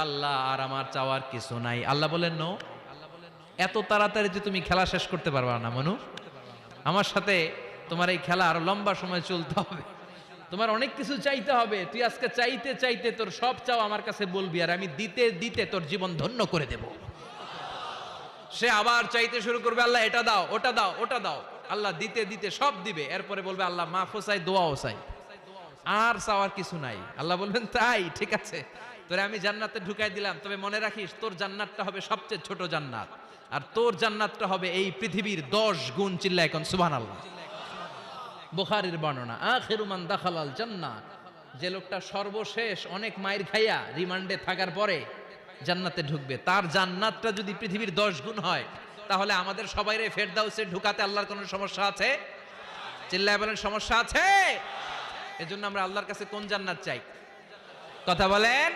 আল্লাহ আর আমার চাওয়ার কিছু নাই। আল্লাহ বলেন নো। এত তাড়াতাড়ি যে তুমি খেলা শেষ করতে পারবা না মনু। আমার সাথে তোমার এই খেলা আরো লম্বা সময় চলতে হবে। তোমার অনেক কিছু চাইতে হবে। তুই আজকে চাইতে চাইতে তোর সব চাও আমার কাছে বলবি, আর আমি দিতে দিতে তোর জীবন ধন্য করে দেব। সে আবার চাইতে শুরু করবে, আল্লাহ এটা দাও, ওটা দাও, ওটা দাও। আল্লাহ দিতে দিতে সব দিবে। এরপরে বলবে আল্লাহ মাফও চাই, দোয়াও চাই, আর চাওয়ার কিছু নাই। আল্লাহ বলবেন তাই ঠিক আছে, তোরে আমি জান্নাতে ঢুকাই দিলাম, তবে মনে রাখিস তোর জান্নাতটা হবে সবচেয়ে ছোট জান্নাত, আর তোর জান্নাতটা হবে এই পৃথিবীর 10 গুণ। চিল্লায় এখন সুবহানাল্লাহ। বুখারীর বর্ণনা, আখিরু মান দাখালাল জান্নাহ, যে লোকটা সর্বশেষ অনেক মাইর খাইয়া রিমান্ডে থাকার পরে জান্নাতে ঢুকবে, তার জান্নাতটা যদি পৃথিবীর 10 গুণ হয়, তাহলে আমাদের সবাইরে ফেরদাউসে ঢুকাতে আল্লাহর কোনো সমস্যা আছে? চিল্লায় বলেন সমস্যা আছে? এজন্য আমরা আল্লাহর কাছে কোন জান্নাত চাই? কথা বলেন।